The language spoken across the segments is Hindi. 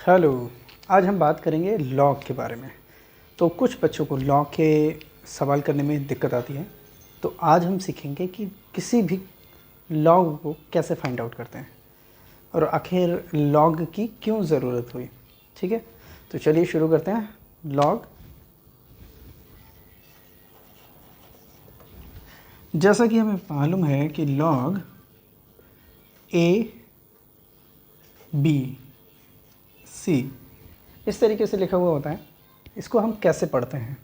हेलो। आज हम बात करेंगे लॉग के बारे में। तो कुछ बच्चों को लॉग के सवाल करने में दिक्कत आती है, तो आज हम सीखेंगे कि किसी भी लॉग को कैसे फाइंड आउट करते हैं और आखिर लॉग की क्यों ज़रूरत हुई। ठीक है, तो चलिए शुरू करते हैं। लॉग, जैसा कि हमें मालूम है कि लॉग ए बी सी इस तरीके से लिखा हुआ होता है। इसको हम कैसे पढ़ते हैं,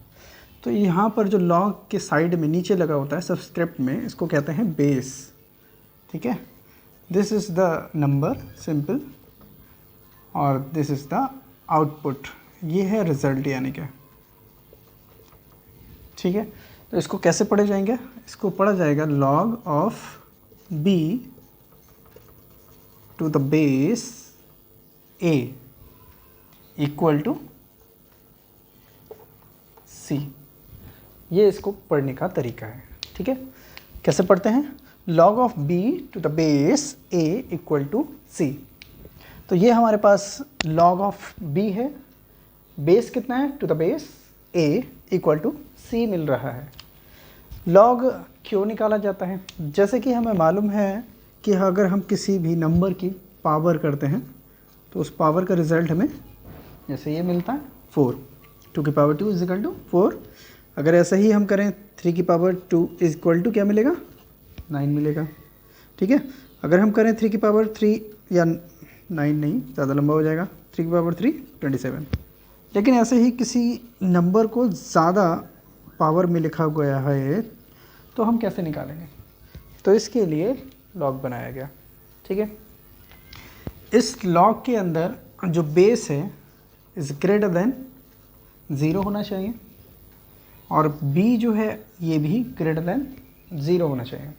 तो यहाँ पर जो लॉग के साइड में नीचे लगा होता है सबस्क्रिप्ट में, इसको कहते हैं बेस। ठीक है, this is the number simple और दिस इज़ द आउटपुट, ये है रिज़ल्ट यानी कि। ठीक है, तो इसको कैसे पढ़े जाएंगे, इसको पढ़ा जाएगा log of B to the base A equal to C. ये इसको पढ़ने का तरीका है। ठीक है, कैसे पढ़ते हैं, log of B to the base A equal to C. तो ये हमारे पास लॉग ऑफ बी है, बेस कितना है, to the base A equal to C मिल रहा है। लॉग क्यों निकाला जाता है, जैसे कि हमें मालूम है कि अगर हम किसी भी नंबर की पावर करते हैं तो उस पावर का रिज़ल्ट हमें जैसे ये मिलता है 4, 2 की पावर 2 इज इक्वल टू 4। अगर ऐसा ही हम करें 3 की पावर 2 इज इक्वल टू क्या मिलेगा, 9 मिलेगा। ठीक है, अगर हम करें 3 की पावर 3 या 9 नहीं, ज़्यादा लंबा हो जाएगा, 3 की पावर 3 27। लेकिन ऐसे ही किसी नंबर को ज़्यादा पावर में लिखा गया है तो हम कैसे निकालेंगे, तो इसके लिए लॉग बनाया गया। ठीक है, इस लॉग के अंदर जो बेस है इज़ ग्रेटर देन 0 होना चाहिए और b जो है ये भी ग्रेटर देन 0 होना चाहिए,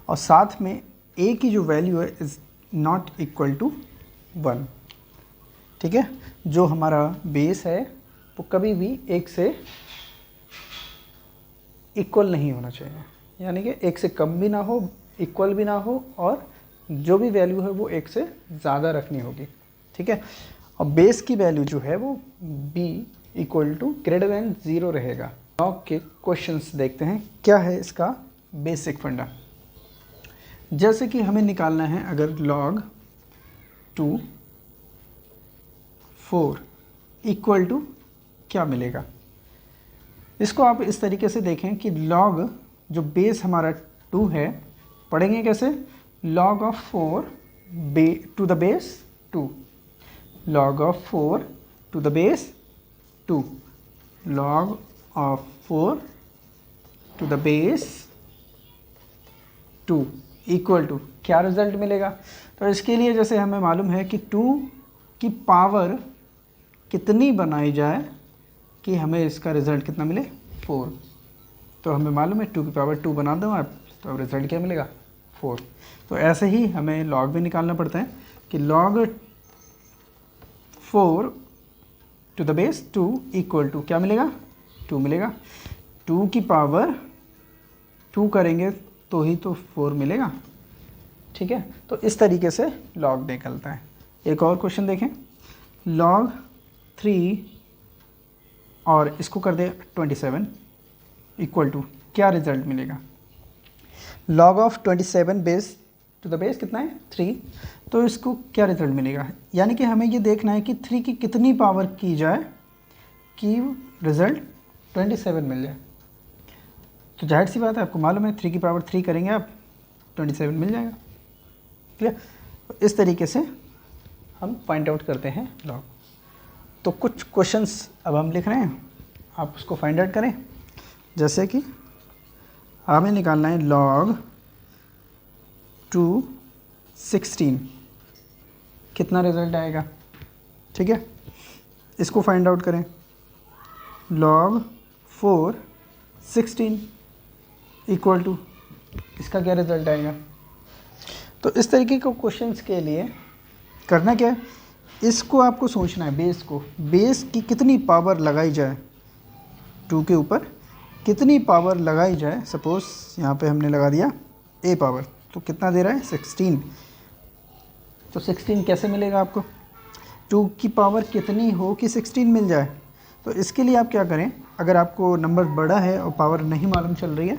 और साथ में a की जो वैल्यू है इज़ नॉट इक्वल टू 1। ठीक है, जो हमारा बेस है वो कभी भी 1 से इक्वल नहीं होना चाहिए, यानी कि 1 से कम भी ना हो, इक्वल भी ना हो, और जो भी वैल्यू है वो 1 से ज़्यादा रखनी होगी। ठीक है, और बेस की वैल्यू जो है वो b equal to greater than 0 रहेगा। लॉग के क्वेश्चंस देखते हैं, क्या है इसका बेसिक फंडा। जैसे कि हमें निकालना है अगर log 2 4 इक्वल टू क्या मिलेगा। इसको आप इस तरीके से देखें कि log जो बेस हमारा 2 है, पढ़ेंगे कैसे, log of 4 to the base 2, log of 4 to the base 2, log of 4 to the base 2 equal to क्या रिज़ल्ट मिलेगा। तो इसके लिए जैसे हमें मालूम है कि 2 की पावर कितनी बनाई जाए कि हमें इसका रिज़ल्ट कितना मिले, 4। तो हमें मालूम है 2 की पावर 2 बना दो आप, तो अब रिज़ल्ट क्या मिलेगा, 4। तो ऐसे ही हमें लॉग भी निकालना पड़ता है कि log 4 to the base 2 equal to क्या मिलेगा, 2 मिलेगा। 2 की पावर 2 करेंगे तो ही तो 4 मिलेगा। ठीक है, तो इस तरीके से लॉग निकलता है। एक और क्वेश्चन देखें, log 3 और इसको कर दे 27 इक्वल टू क्या रिज़ल्ट मिलेगा, log of 27 base to the base कितना है, 3। तो इसको क्या रिज़ल्ट मिलेगा, यानी कि हमें ये देखना है कि 3 की कितनी पावर की जाए कि रिज़ल्ट 27 मिल जाए। तो जाहिर सी बात है, आपको मालूम है 3 की पावर 3 करेंगे आप 27 मिल जाएगा। क्लियर, तो इस तरीके से हम फाइंड आउट करते हैं लॉग। तो कुछ क्वेश्चंस अब हम लिख रहे हैं, आप उसको फाइंड आउट करें। जैसे कि हमें निकालना है log 2 16 कितना रिज़ल्ट आएगा। ठीक है, इसको फाइंड आउट करें, log 4 16 इक्वल टू इसका क्या रिज़ल्ट आएगा। तो इस तरीके के क्वेश्चंस के लिए करना क्या है, इसको आपको सोचना है, बेस की कितनी पावर लगाई जाए, 2 के ऊपर कितनी पावर लगाई जाए। सपोज़ यहाँ पे हमने लगा दिया a पावर, तो कितना दे रहा है, 16। तो 16 कैसे मिलेगा आपको, 2 की पावर कितनी हो कि 16 मिल जाए। तो इसके लिए आप क्या करें, अगर आपको नंबर बड़ा है और पावर नहीं मालूम चल रही है,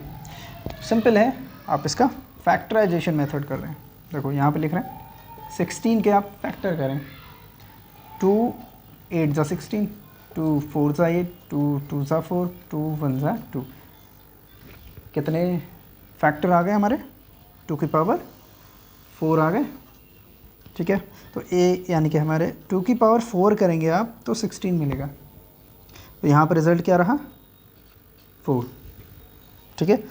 सिंपल है, आप इसका फैक्टराइजेशन मेथड कर रहे हैं। देखो यहाँ पे लिख रहे हैं 16 के आप फैक्टर करें, 2 8 जा 16, 2 4 जा 8, 2 2 जा 4, 2 1 जा 2। कितने फैक्टर आ गए हमारे, 2 की पावर 4 आ गए। ठीक है, तो ए यानी कि हमारे 2 की पावर 4 करेंगे आप तो 16 मिलेगा। तो यहाँ पर रिज़ल्ट क्या रहा, 4। ठीक है,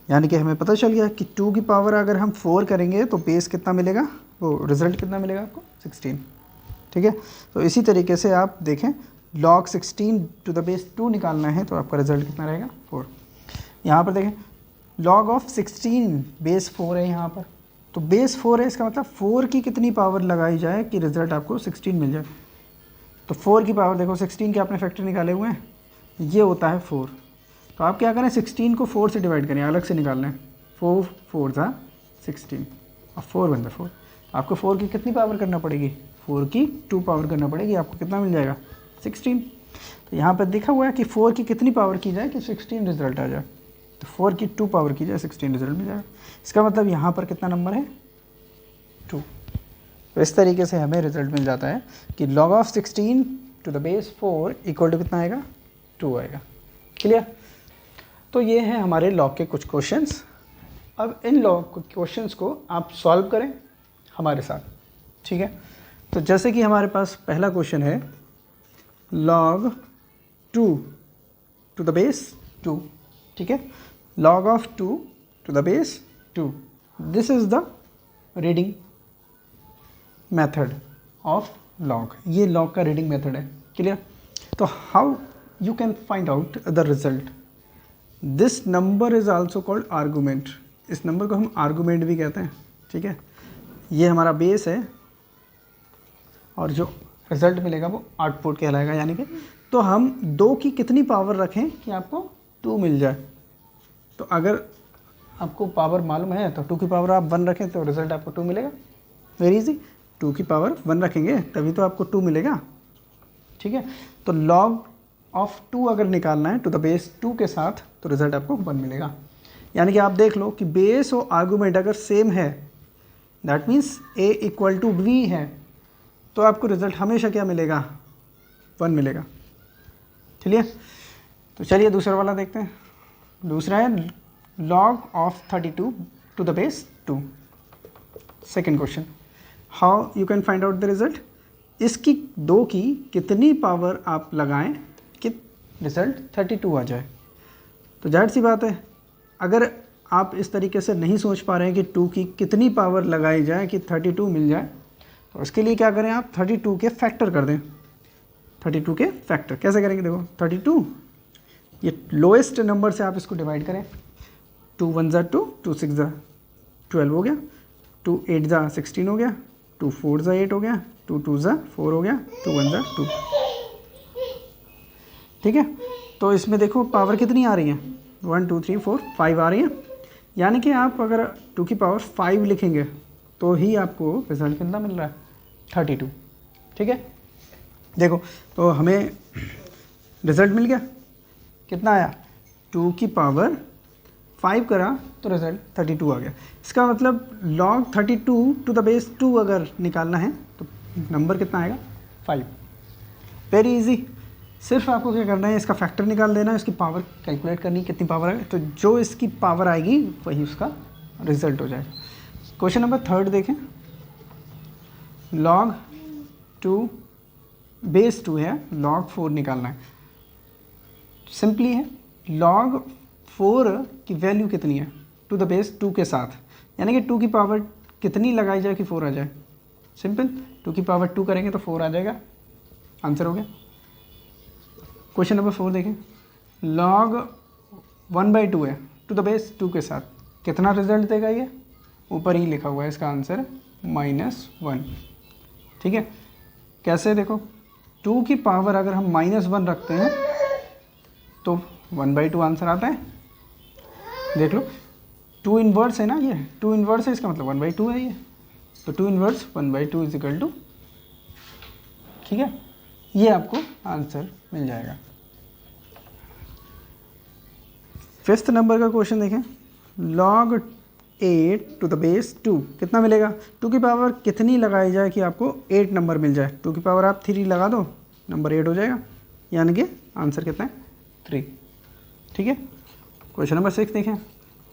यानी कि हमें पता चल गया कि 2 की पावर अगर हम 4 करेंगे तो बेस कितना मिलेगा, वो रिज़ल्ट कितना मिलेगा आपको, 16। ठीक है, तो इसी तरीके से आप देखें log 16 टू द बेस 2 निकालना है तो आपका रिज़ल्ट कितना रहेगा, 4। यहाँ पर देखें log ऑफ 16 बेस 4 है यहाँ पर, तो बेस 4 है, इसका मतलब 4 की कितनी पावर लगाई जाए कि रिज़ल्ट आपको 16 मिल जाए। तो 4 की पावर देखो, 16 के आपने फैक्टर निकाले हुए हैं, ये होता है 4। तो आप क्या करें, 16 को 4 से डिवाइड करें, अलग से निकाल लें, 4 4 था 16 और 4 बन 4। आपको 4 की कितनी पावर करना पड़ेगी, 4 की 2 पावर करना पड़ेगी, आपको कितना मिल जाएगा, 16। तो यहाँ पर लिखा हुआ है कि 4 की कितनी पावर की जाए कि 16 रिजल्ट आ जाए, तो 4 की 2 पावर की जाए 16 रिजल्ट मिल जाएगा। इसका मतलब यहाँ पर कितना नंबर है, 2। तो इस तरीके से हमें रिजल्ट मिल जाता है कि log of 16 to the base 4 equal to कितना आएगा, 2 आएगा। क्लियर। तो ये हैं हमारे लॉग के कुछ क्वेश्चंस। अब इन लॉग क्वेश्चंस को आप सॉल्व करें हमारे साथ। ठीक है, तो जैसे कि हमारे पास पहला क्वेश्चन है log 2 टू द बेस 2। ठीक है, log of 2 to the base 2, this is the reading method of log। ये log का रीडिंग मेथड है। क्लियर। तो how you can find out the result, this number is also called argument. इस नंबर को हम आर्गूमेंट भी कहते हैं। ठीक है, ये हमारा बेस है और जो रिज़ल्ट मिलेगा वो आउटपुट कहलाएगा। यानी कि तो हम 2 की कितनी पावर रखें कि आपको 2 मिल जाए। तो अगर आपको पावर मालूम है तो 2 की पावर आप 1 रखें तो रिज़ल्ट आपको 2 मिलेगा। वेरी इजी, 2 की पावर 1 रखेंगे तभी तो आपको 2 मिलेगा। ठीक है, तो log ऑफ 2 अगर निकालना है टू द बेस 2 के साथ तो रिज़ल्ट आपको 1 मिलेगा। यानी कि आप देख लो कि बेस और आर्गूमेंट अगर सेम है, that means a equal to b है, तो आपको रिज़ल्ट हमेशा क्या मिलेगा, 1 मिलेगा। चलिए, तो चलिए दूसरा वाला देखते हैं। दूसरा है log of 32 to the base 2। Second question, how you can find out the result, इसकी 2 की कितनी पावर आप लगाएं कि रिज़ल्ट 32 आ जाए। तो जाहिर सी बात है, अगर आप इस तरीके से नहीं सोच पा रहे हैं कि 2 की कितनी पावर लगाई जाए कि 32 मिल जाए, तो उसके लिए क्या करें, आप 32 के फैक्टर कर दें। 32 के फैक्टर कैसे करेंगे, देखो 32, ये लोएस्ट नंबर से आप इसको डिवाइड करें। 2 1 जा 2, 2 6 जा 12 हो गया, 2 8 जा 16 हो गया, 2 4 जा 8 हो गया, 2 2 जा 4 हो गया, 2 1 जा 2। ठीक है, तो इसमें देखो पावर कितनी आ रही है, 1 2 3 4 5 आ रही है। यानी कि आप अगर 2 की पावर 5 लिखेंगे तो ही आपको रिजल्ट कितना मिल रहा है, 32। ठीक है, देखो तो हमें रिज़ल्ट मिल गया, कितना आया, 2 की पावर 5 करा तो रिज़ल्ट 32 आ गया। इसका मतलब log 32 टू द बेस 2 अगर निकालना है तो नंबर कितना आएगा, 5। वेरी इजी, सिर्फ आपको क्या करना है, इसका फैक्टर निकाल देना है, इसकी पावर कैलकुलेट करनी है कितनी पावर आएगी, तो जो इसकी पावर आएगी वही उसका रिज़ल्ट हो जाएगा। क्वेश्चन नंबर 3 देखें, log 2 बेस 2 है, log 4 निकालना है। सिंपली है, log 4 की वैल्यू कितनी है टू द बेस 2 के साथ, यानी कि 2 की पावर कितनी लगाई जाए कि 4 आ जाए। सिंपल, 2 की पावर 2 करेंगे तो 4 आ जाएगा, आंसर हो गया। क्वेश्चन नंबर 4 देखें, log 1/2 है टू द बेस 2 के साथ, कितना रिजल्ट देगा, ये ऊपर ही लिखा हुआ है, इसका आंसर -1। ठीक है, कैसे, देखो 2 की पावर अगर हम -1 रखते हैं तो 1/2 आंसर आता है। देख लो 2 इन्वर्स है ना, ये 2 इन्वर्स है, इसका मतलब 1/2 है ये, तो 2 इन्वर्स 1/2 इज इक्वल टू ठीक है, ये आपको आंसर मिल जाएगा। 5th नंबर का क्वेश्चन देखें, log 8 टू द बेस 2 कितना मिलेगा। 2 की पावर कितनी लगाई जाए कि आपको 8 नंबर मिल जाए। 2 की पावर आप 3 लगा दो, नंबर 8 हो जाएगा, यानी कि आंसर कितना है 3। ठीक है, क्वेश्चन नंबर 6 देखें,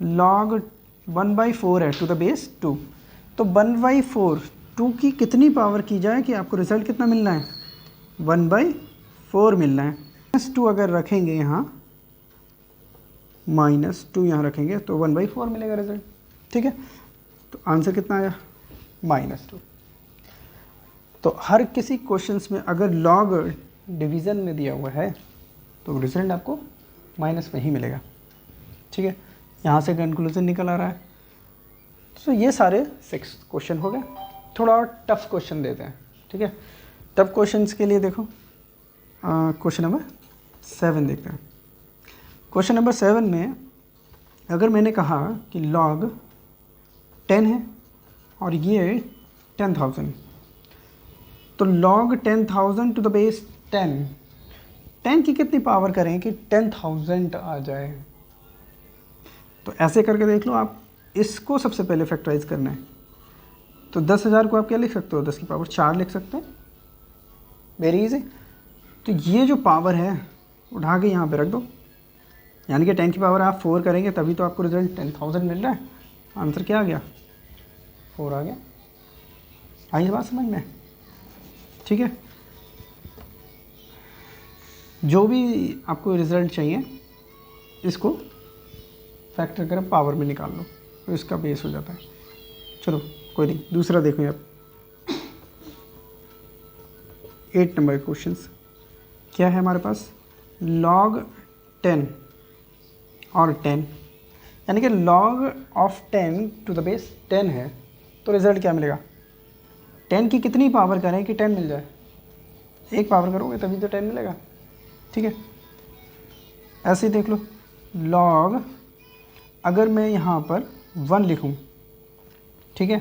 log 1/4 है टू द बेस 2, तो 1/4 2 की कितनी पावर की जाए कि आपको रिजल्ट कितना मिलना है, 1/4 मिलना है। -2 अगर रखेंगे यहाँ, -2 यहाँ रखेंगे तो 1/4 मिलेगा रिजल्ट। ठीक है, तो आंसर कितना आया, -2। तो हर किसी क्वेश्चंस में अगर लॉग डिवीज़न में दिया हुआ है तो रिजल्ट आपको माइनस में ही मिलेगा। ठीक है, यहाँ से कंक्लूजन निकल आ रहा है। तो ये सारे 6 क्वेश्चन हो गए। थोड़ा और टफ क्वेश्चन देते हैं। ठीक है, टफ क्वेश्चंस के लिए देखो क्वेश्चन नंबर 7 देखते हैं। क्वेश्चन नंबर 7 में अगर मैंने कहा कि log 10 है और ये 10,000, तो log 10,000 टू द बेस 10 की कितनी पावर करें कि 10,000 आ जाए। तो ऐसे करके देख लो, आप इसको सबसे पहले फैक्टराइज करना है। तो 10,000 को आप क्या लिख सकते हो, 10 की पावर 4 लिख सकते हैं, वेरी इजी। तो ये जो पावर है उठा के यहाँ पे रख दो, यानी कि 10 की पावर आप 4 करेंगे तभी तो आपको रिजल्ट 10,000 मिल रहा है। आंसर क्या आ गया, 4 आ गया। आई बात समझ में। ठीक है, जो भी आपको रिजल्ट चाहिए इसको फैक्टर कर पावर में निकाल लो, तो इसका बेस हो जाता है। चलो कोई नहीं, दूसरा देखो आप 8 नंबर क्वेश्चन क्या है हमारे पास, log 10 और 10, यानी कि log of 10 to the base 10 है, तो रिज़ल्ट क्या मिलेगा। 10 की कितनी पावर करें कि 10 मिल जाए, एक पावर करोगे तभी तो 10 मिलेगा। ठीक है, ऐसे ही देख लो, log अगर मैं यहाँ पर 1 लिखूँ, ठीक है,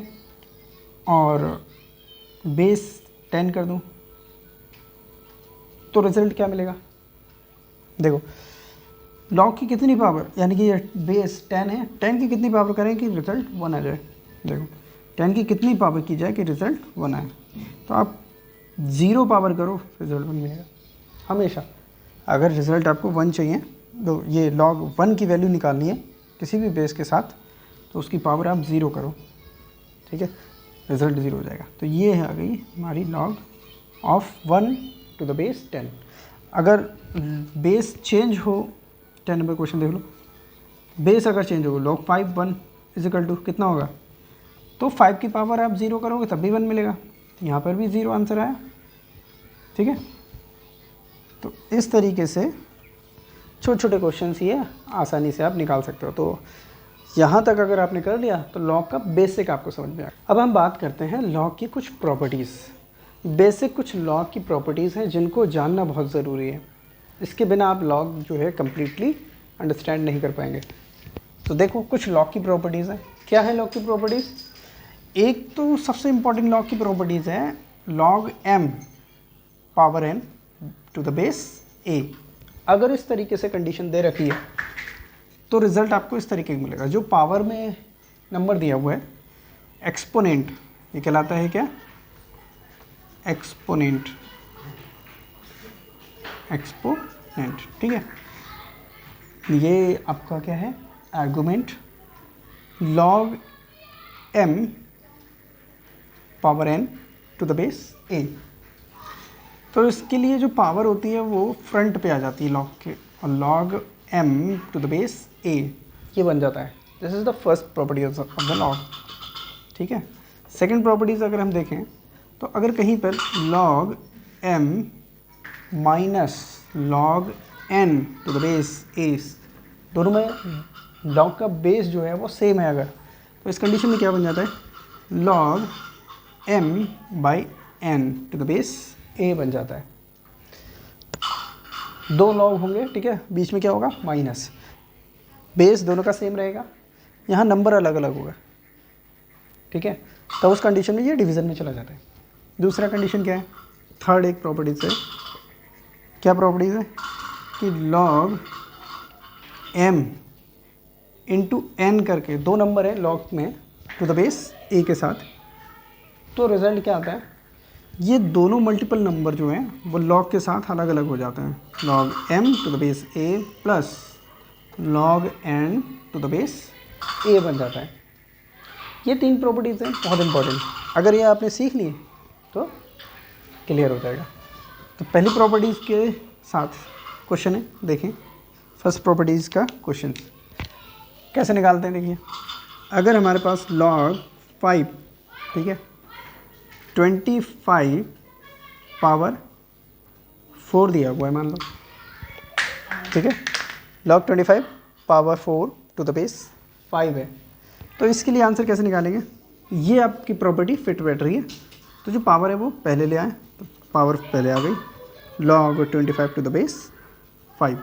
और बेस 10 कर दूँ, तो रिज़ल्ट क्या मिलेगा। देखो log की कितनी पावर, यानी कि ये बेस 10 है, 10 की कितनी पावर करें कि रिज़ल्ट 1 आ जाए। देखो 10 की कितनी पावर की जाए कि रिज़ल्ट 1 आए, तो आप 0 पावर करो, रिज़ल्ट 1 मिलेगा हमेशा। अगर रिज़ल्ट आपको 1 चाहिए तो ये log 1 की वैल्यू निकालनी है किसी भी बेस के साथ, तो उसकी पावर आप 0 करो, ठीक है, रिज़ल्ट 0 हो जाएगा। तो ये है आ गई हमारी log of 1 to the base 10। अगर बेस चेंज हो, 10 नंबर क्वेश्चन देख लो, बेस अगर चेंज हो, log 5 1 इजिकल टू कितना होगा, तो 5 की पावर आप 0 करोगे तब भी 1 मिलेगा। यहाँ पर भी 0 आंसर आया। ठीक है, तो इस तरीके से छोटे छोटे क्वेश्चंस ये आसानी से आप निकाल सकते हो। तो यहाँ तक अगर आपने कर लिया तो लॉग का बेसिक आपको समझ में आया। अब हम बात करते हैं लॉग की कुछ प्रॉपर्टीज़। बेसिक कुछ लॉग की प्रॉपर्टीज़ हैं जिनको जानना बहुत ज़रूरी है, इसके बिना आप लॉग जो है कम्प्लीटली अंडरस्टैंड नहीं कर पाएंगे। तो देखो कुछ लॉग की प्रॉपर्टीज़ हैं। क्या है लॉग की प्रॉपर्टीज़, एक तो सबसे इम्पॉर्टेंट लॉग की प्रॉपर्टीज़ है log m power n to the base a। अगर इस तरीके से कंडीशन दे रखी है तो रिज़ल्ट आपको इस तरीके का मिलेगा। जो पावर में नंबर दिया हुआ है एक्सपोनेंट, ये कहलाता है क्या, एक्सपोनेंट, एक्सपोनेंट। ठीक है, ये आपका क्या है, argument log m power n to the base a। तो इसके लिए जो पावर होती है वो फ्रंट पे आ जाती है लॉग के, और log m to the base a ये बन जाता है। This is the first property of the log. ठीक है, सेकंड प्रॉपर्टीज़ अगर हम देखें तो अगर कहीं पर log m minus log n to the base a, दोनों में log का बेस जो है वो सेम है, अगर तो इस कंडीशन में क्या बन जाता है, log m by n to the base a बन जाता है। दो लॉग होंगे, ठीक है, बीच में क्या होगा, माइनस, बेस दोनों का सेम रहेगा, यहाँ नंबर अलग अलग होगा। ठीक है, तो उस कंडीशन में ये डिवीज़न में चला जाता है। दूसरा कंडीशन क्या है, थर्ड एक प्रॉपर्टीज है, क्या प्रॉपर्टीज है कि लॉग m इंटू एन करके दो नंबर है लॉग में टू द बेस a के साथ, तो रिजल्ट क्या आता है, ये दोनों मल्टीपल नंबर जो हैं वो लॉग के साथ अलग अलग हो जाते हैं। Log m to the base a plus log n to the base a बन जाता है। ये तीन प्रॉपर्टीज़ हैं बहुत इंपॉर्टेंट, अगर ये आपने सीख ली तो क्लियर हो जाएगा। तो पहली प्रॉपर्टीज़ के साथ क्वेश्चन है, देखें फर्स्ट प्रॉपर्टीज़ का क्वेश्चन कैसे निकालते हैं। देखिए अगर हमारे पास log 5, ठीक है, 25 पावर 4 दिया हुआ है मान लो, ठीक है, log 25 power 4 to the base 5 है, तो इसके लिए आंसर कैसे निकालेंगे। ये आपकी प्रॉपर्टी फिट बैठ रही है, तो जो पावर है वो पहले ले आए, तो पावर पहले आ गई, log 25 टू द बेस 5।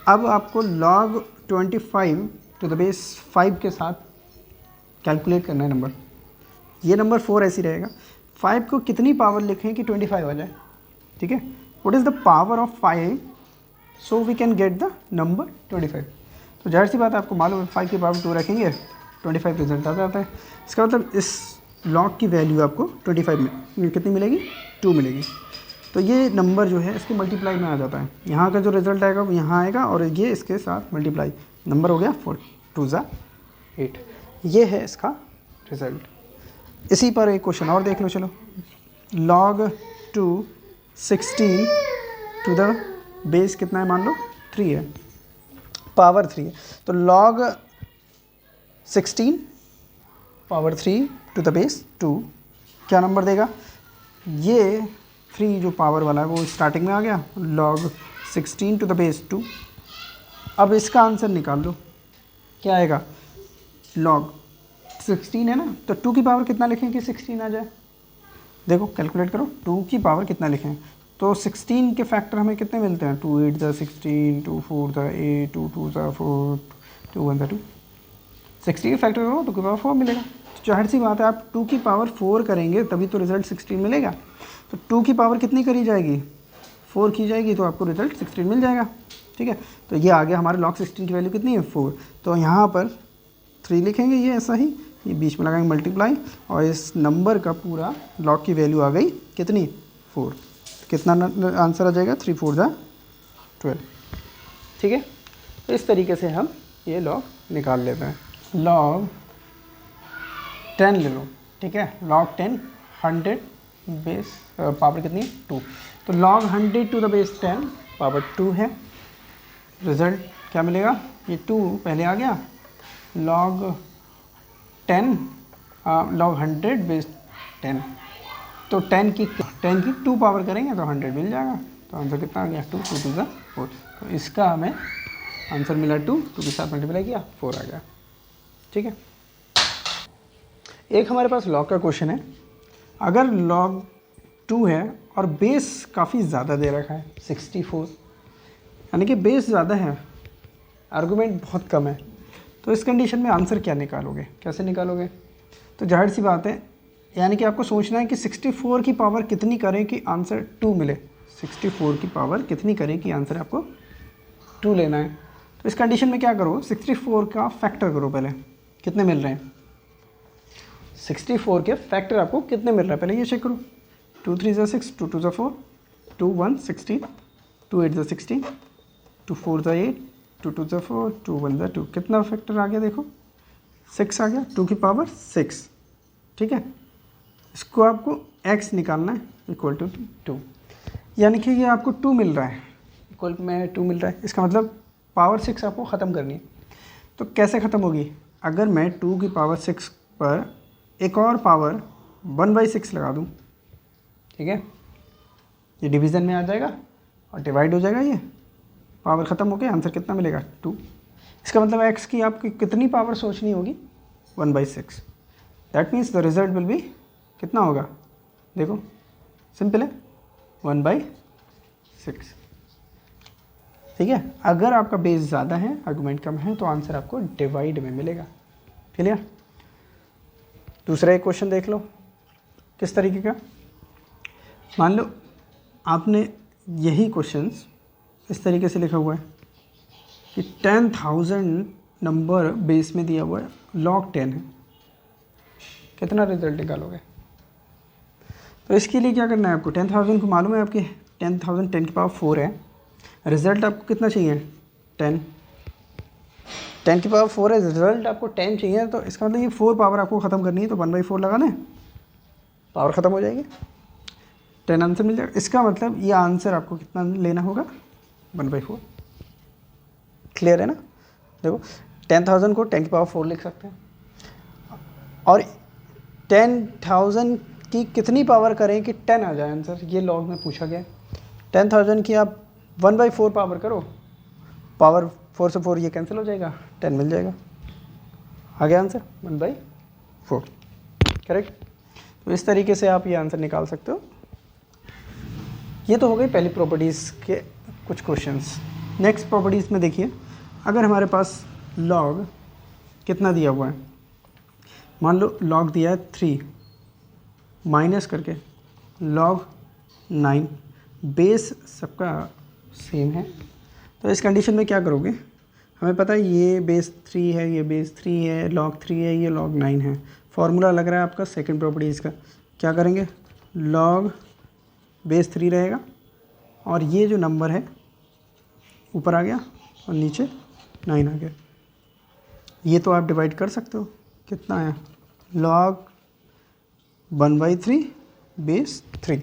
अब आपको log 25 टू द बेस 5 के साथ कैलकुलेट करना है नंबर। ये नंबर 4 ऐसी रहेगा, 5 को कितनी पावर लिखें कि 25 आ जाए, ठीक है, what is the power of 5 so we can get the number 25। तो जाहिर सी बात है आपको मालूम है 5 की पावर 2 रखेंगे 25 रिजल्ट आ जाता है। इसका मतलब इस लॉग की वैल्यू आपको 25 में कितनी मिलेगी, 2 मिलेगी। तो ये नंबर जो है इसके मल्टीप्लाई में आ जाता है, यहाँ का जो रिज़ल्ट आएगा वो यहाँ आएगा और ये इसके साथ मल्टीप्लाई, नंबर हो गया 4 2 ज़ा 8। ये है इसका रिज़ल्ट। इसी पर एक क्वेश्चन और देख लो, चलो log 2 16 टू द बेस कितना है, मान लो 3 है, पावर 3 है, तो log 16 power 3 to the base 2 क्या नंबर देगा, ये 3 जो पावर वाला है वो स्टार्टिंग में आ गया, log 16 टू द बेस 2। अब इसका आंसर निकाल लो, क्या आएगा, log 16 है ना, तो 2 की पावर कितना लिखें कि 16 आ जाए, देखो कैलकुलेट करो 2 की पावर कितना लिखें, तो 16 के फैक्टर हमें कितने मिलते हैं, 2 8 ज़ा 16, 2 4 ज़ा 8, 2 2 ज़ा 4, 2 1 ज़ा 2, 60 के फैक्टर करो 2 की पावर 4 मिलेगा। तो जाहिर सी बात है आप 2 की पावर 4 करेंगे तभी तो रिज़ल्ट 16 मिलेगा, तो 2 की पावर कितनी करी जाएगी, 4 की जाएगी, तो आपको रिज़ल्ट 16 मिल जाएगा, ठीक है। तो ये आ गया हमारे log 16 की वैल्यू कितनी है 4, तो यहाँ पर 3 लिखेंगे, ये ऐसा ही, ये बीच में लगाएंगे मल्टीप्लाई, और इस नंबर का पूरा log की वैल्यू आ गई कितनी 4, कितना आंसर आ जाएगा 3 4 ज़ा 12, ठीक है। तो इस तरीके से हम ये log निकाल लेते हैं। log 10 ले लो, ठीक है, log 10 100 बेस पावर कितनी 2, तो log 100 to the base 10 power 2 है, रिज़ल्ट क्या मिलेगा, ये 2 पहले आ गया, log 10 log 100 बेस 10, तो 10 की 2 पावर करेंगे तो 100 मिल जाएगा, तो आंसर कितना आ गया 2 2 2 ज़ा 4, तो इसका हमें आंसर मिला 2 के साथ मल्टीप्लाई किया 4 आ गया, ठीक है। एक हमारे पास log का क्वेश्चन है, अगर log 2 है और बेस काफ़ी ज़्यादा दे रखा है 64, यानी कि बेस ज़्यादा है, आर्गूमेंट बहुत कम है, तो इस कंडीशन में आंसर क्या निकालोगे, कैसे निकालोगे। तो जाहिर सी बात है, यानी कि आपको सोचना है कि 64 की पावर कितनी करें कि आंसर 2 मिले, 64 की पावर कितनी करें कि आंसर आपको 2 लेना है। तो इस कंडीशन में क्या करो, 64 का फैक्टर करो, पहले कितने मिल रहे हैं, 64 के फैक्टर आपको कितने मिल रहा है पहले ये चेक करो, 2 3 ज़ा 6, 2 2 ज़ा 4, 2 1 16, 2 8 ज़ा 16, 2 4 ज़ा 8, 2 2 ज़ा 4, 2 1 ज़ा 2, कितना फैक्टर आ गया देखो 6 आ गया, 2 की पावर 6, ठीक है। इसको आपको x निकालना है इक्वल टू 2, यानी कि ये आपको 2 मिल रहा है, इक्वल में 2 मिल रहा है, इसका मतलब पावर 6 आपको ख़त्म करनी है। तो कैसे ख़त्म होगी, अगर मैं 2 की पावर 6 पर एक और पावर 1/6 लगा दूँ, ठीक है, ये डिवीज़न में आ जाएगा और डिवाइड हो जाएगा, ये पावर ख़त्म हो गया, आंसर कितना मिलेगा 2। इसका मतलब x की आपकी कितनी पावर सोचनी होगी 1/6, that means the result will be कितना होगा, देखो सिंपल है 1/6, ठीक है। अगर आपका बेस ज़्यादा है, आर्गूमेंट कम है, तो आंसर आपको डिवाइड में मिलेगा, क्लियर। दूसरा एक क्वेश्चन देख लो किस तरीके का, मान लो आपने यही क्वेश्चंस इस तरीके से लिखा हुआ है कि 10,000 नंबर बेस में दिया हुआ है, log 10 है, कितना रिजल्ट निकालोगे? तो इसके लिए क्या करना है आपको, 10,000 को मालूम है आपके 10,000 10 की पावर 4 है, रिज़ल्ट आपको कितना चाहिए 10, 10 की पावर 4 है, रिज़ल्ट आपको 10 चाहिए, तो इसका मतलब ये 4 पावर आपको ख़त्म करनी है, तो 1/4 लगा दें, पावर ख़त्म हो जाएगी, 10 आंसर मिल जाएगा। इसका मतलब ये आंसर आपको कितना लेना होगा 1/4। क्लियर है ना? देखो 10,000 को 10 की पावर 4 लिख सकते हैं, और 10,000 की कितनी पावर करें कि 10 आ जाए आंसर, ये लॉग में पूछा गया है। 10,000 की आप 1/4 पावर करो, पावर 4 से 4 ये कैंसिल हो जाएगा, 10 मिल जाएगा, आ गया आंसर 1/4। करेक्ट? तो इस तरीके से आप ये आंसर निकाल सकते हो। ये तो हो गई पहली प्रॉपर्टीज़ के कुछ क्वेश्चंस। नेक्स्ट प्रॉपर्टीज़ में देखिए, अगर हमारे पास लॉग कितना दिया हुआ है, मान लो लॉग दिया है 3 माइनस करके log 9, बेस सबका सेम है, तो इस कंडीशन में क्या करोगे, हमें पता है ये बेस 3 है, ये बेस 3 है, log 3 है, ये log 9 है। फॉर्मूला लग रहा है आपका सेकंड प्रॉपर्टीज़ का, क्या करेंगे, log बेस 3 रहेगा, और ये जो नंबर है ऊपर आ गया और नीचे 9 आ गया, ये तो आप डिवाइड कर सकते हो, कितना आया log 1/3 बेस 3।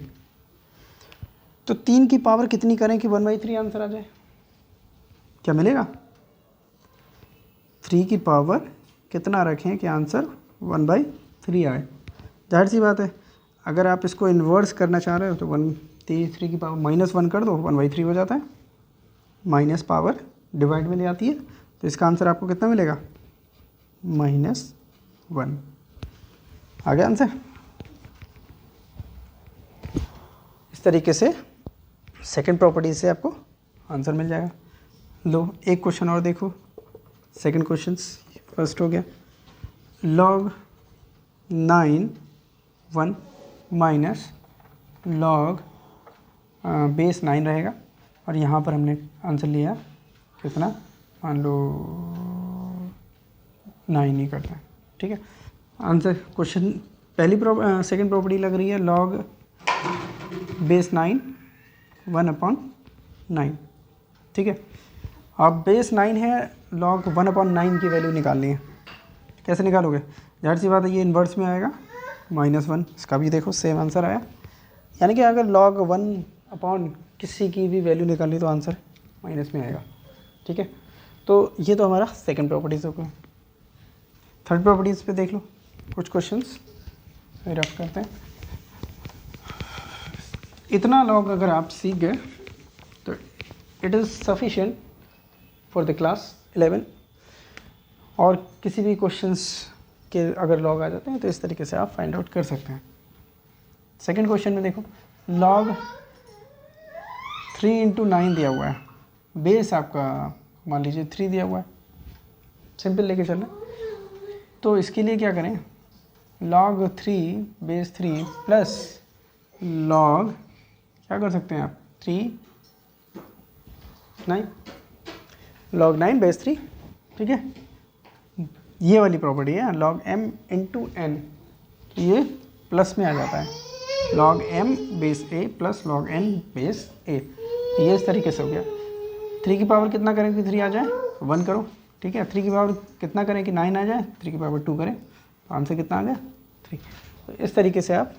तो 3 की पावर कितनी करें कि 1/3 आंसर आ जाए, क्या मिलेगा, 3 की पावर कितना रखें कि आंसर 1/3 आए। जाहिर सी बात है, अगर आप इसको इन्वर्स करना चाह रहे हो तो 3 की पावर -1 कर दो, 1/3 हो जाता है, माइनस पावर डिवाइड में ले आती है, तो इसका आंसर आपको कितना मिलेगा -1। आ गया आंसर। इस तरीके से सेकंड प्रॉपर्टी से आपको आंसर मिल जाएगा। लो एक क्वेश्चन और देखो, सेकंड क्वेश्चन फर्स्ट हो गया, log 9 1 माइनस log बेस 9 रहेगा, और यहाँ पर हमने आंसर लिया कितना, मान लो 9 ही करते हैं, ठीक है। आंसर क्वेश्चन पहली सेकंड प्रॉपर्टी लग रही है log बेस 9 1/9, ठीक है। अब बेस 9 है, log 1/9 की वैल्यू निकालनी है, कैसे निकालोगे, जाहिर सी बात है ये इन्वर्स में आएगा -1, इसका भी देखो सेम आंसर आया, यानी कि अगर log 1/ किसी की भी वैल्यू निकालनी तो आंसर माइनस में आएगा, ठीक है। तो ये तो हमारा सेकंड प्रॉपर्टीज़ हो गया। थर्ड प्रॉपर्टीज़ पे देख लो कुछ क्वेश्चंस रफ करते हैं। इतना लॉग अगर आप सीख गए तो it is sufficient for the class 11, और किसी भी क्वेश्चंस के अगर लॉग आ जाते हैं तो इस तरीके से आप फाइंड आउट कर सकते हैं। सेकंड क्वेश्चन में देखो, log 3 × 9 दिया हुआ है, बेस आपका मान लीजिए 3 दिया हुआ है, सिंपल लेके चलना, तो इसके लिए क्या करें, log 3 बेस 3 प्लस log क्या कर सकते हैं आप 3 9 log 9 बेस 3, ठीक है। ये वाली प्रॉपर्टी है log m × n, तो ये प्लस में आ जाता है, log m base a plus log n base a, ये इस तरीके से हो गया। 3 की पावर कितना करें कि 3 आ जाए, 1 करो, ठीक है। 3 की पावर कितना करें कि 9 आ जाए, 3 की पावर 2 करें, तो आंसर कितना आ गया 3। तो इस तरीके से आप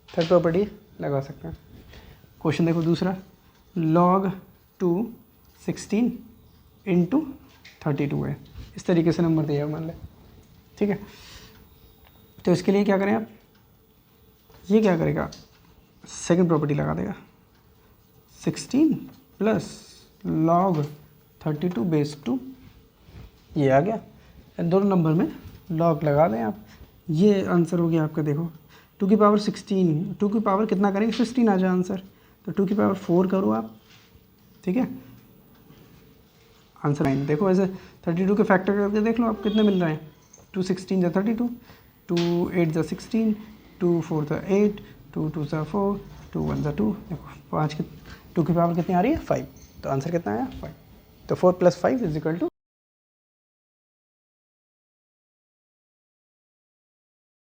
थर्ड प्रॉपर्टी लगा सकते हैं। क्वेश्चन देखो दूसरा, log 2 16 × 32 है, इस तरीके से नंबर दिया मान लें, ठीक है। तो इसके लिए क्या करें आप, ये क्या करेगा, सेकंड प्रॉपर्टी लगा देगा, 16 प्लस log 32 बेस 2, ये आ गया। दोनों नंबर में log लगा दें आप, ये आंसर हो गया आपका। देखो 2 की पावर 16, 2 की पावर कितना करेंगे 16 आ जाए आंसर, तो 2 की पावर 4 करो आप, ठीक है, आंसर 9। देखो ऐसे 32 के फैक्टर करके देख लो आप कितने मिल रहे हैं, 2 16 जा 32, 2 8 जा 16, 2 4 जा 8, 2 2 जा 4, 2 1 ज़ा 2, देखो 5 की 2 की पावर कितनी आ रही है 5, तो आंसर कितना आया 5। तो 4 + 5 =